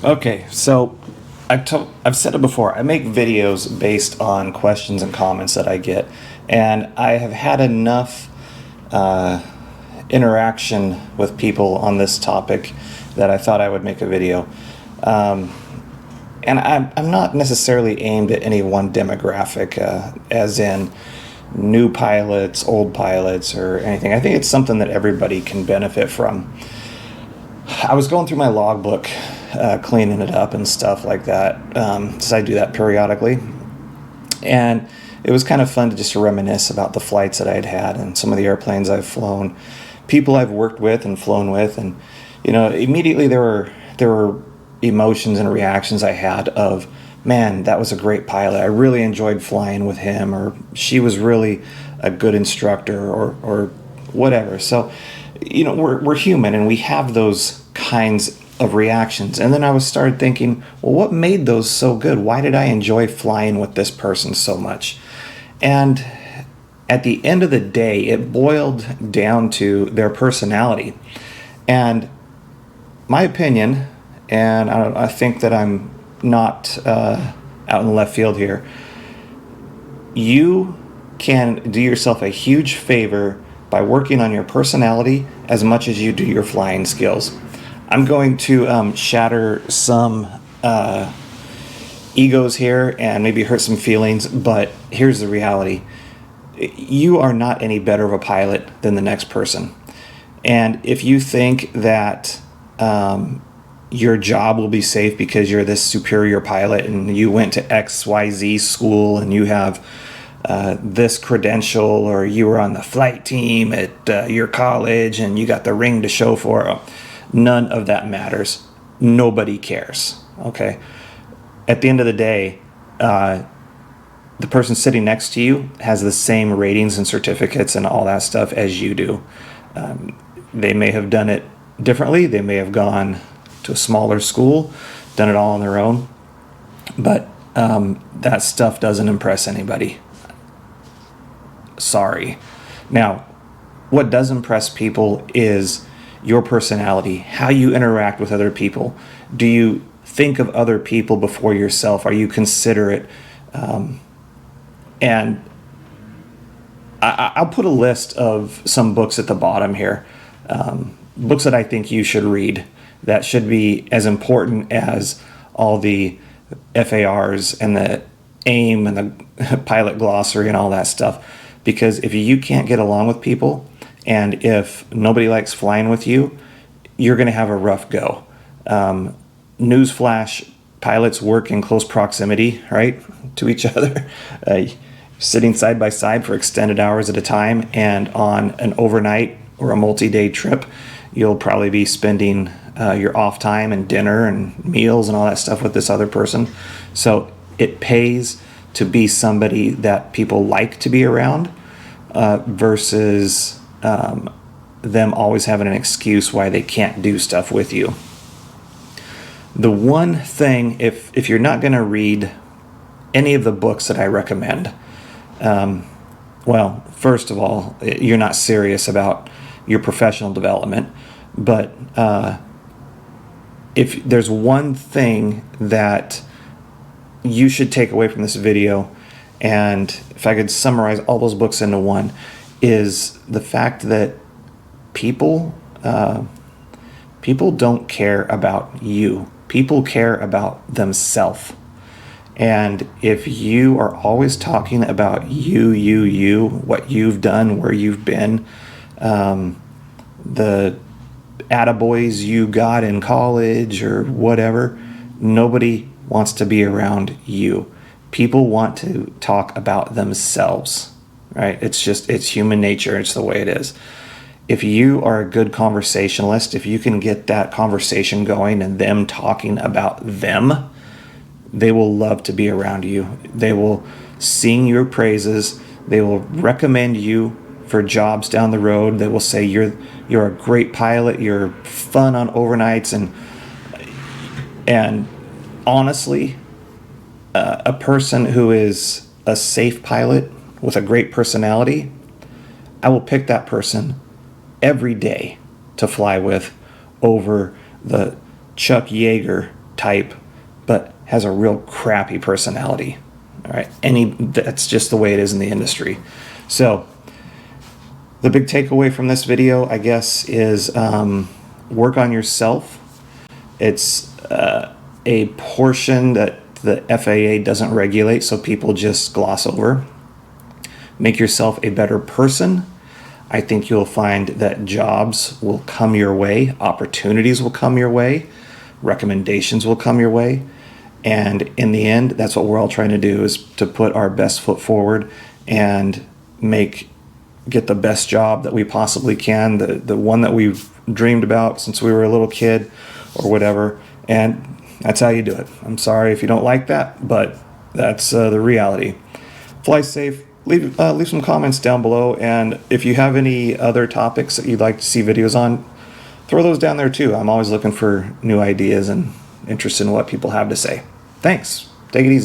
Okay, so I've said it before. I make videos based on questions and comments that I get, and I have had enough uh, interaction with people on this topic that I thought I would make a video. Um, and I'm not necessarily aimed at any one demographic, as in new pilots, old pilots, or anything. I think it's something that everybody can benefit from. I was going through my logbook, cleaning it up and stuff like that, since I do that periodically. And it was kind of fun to just reminisce about the flights that I'd had and some of the airplanes I've flown, people I've worked with and flown with. And, immediately there were emotions and reactions I had of, man, that was a great pilot. I really enjoyed flying with him, or she was really a good instructor, or whatever. So, we're human and we have those kinds of reactions. And then I was started thinking, well, what made those so good? Why did I enjoy flying with this person so much? And at the end of the day, it boiled down to their personality. And my opinion, and I think that I'm not out in the left field here, you can do yourself a huge favor by working on your personality as much as you do your flying skills. I'm going to shatter some egos here and maybe hurt some feelings, but here's the reality. You are not any better of a pilot than the next person. And if you think that your job will be safe because you're this superior pilot and you went to XYZ school and you have this credential, or you were on the flight team at your college and you got the ring to show for it, none of that matters. Nobody cares. Okay. At the end of the day, the person sitting next to you has the same ratings and certificates and all that stuff as you do. They may have done it differently. They may have gone to a smaller school, done it all on their own. But that stuff doesn't impress anybody. Sorry. Now, what does impress people is your personality, how you interact with other people. Do you think of other people before yourself? Are you considerate? And I'll put a list of some books at the bottom here, books that I think you should read that should be as important as all the FARs and the AIM and the pilot glossary and all that stuff. Because if you can't get along with people, and if nobody likes flying with you, you're going to have a rough go. Newsflash, pilots work in close proximity, right, to each other, sitting side by side for extended hours at a time. And on an overnight or a multi-day trip, you'll probably be spending your off time and dinner and meals and all that stuff with this other person. So it pays to be somebody that people like to be around, versus them always having an excuse why they can't do stuff with you. The one thing, if you're not going to read any of the books that I recommend, well, first of all, you're not serious about your professional development. But if there's one thing that you should take away from this video, and if I could summarize all those books into one, is the fact that people don't care about you. People care about themselves. And if you are always talking about you, what you've done, where you've been, the attaboys you got in college or whatever, nobody wants to be around you. People want to talk about themselves, right? It's human nature. It's the way it is. If you are a good conversationalist, if you can get that conversation going and them talking about them, they will love to be around you. They will sing your praises. They will recommend you for jobs down the road. They will say you're a great pilot. You're fun on overnights, and honestly, a person who is a safe pilot with a great personality, I will pick that person every day to fly with over the Chuck Yeager type, but has a real crappy personality. All right, that's just the way it is in the industry. So the big takeaway from this video, I guess, is work on yourself. It's a portion that the FAA doesn't regulate, so people just gloss over. Make yourself a better person. I think you'll find that jobs will come your way, opportunities will come your way, recommendations will come your way. And in the end, that's what we're all trying to do, is to put our best foot forward and get the best job that we possibly can, the one that we've dreamed about since we were a little kid or whatever. And that's how you do it. I'm sorry if you don't like that, but that's the reality. Fly safe. Leave some comments down below, and if you have any other topics that you'd like to see videos on, throw those down there too. I'm always looking for new ideas and interested in what people have to say. Thanks. Take it easy.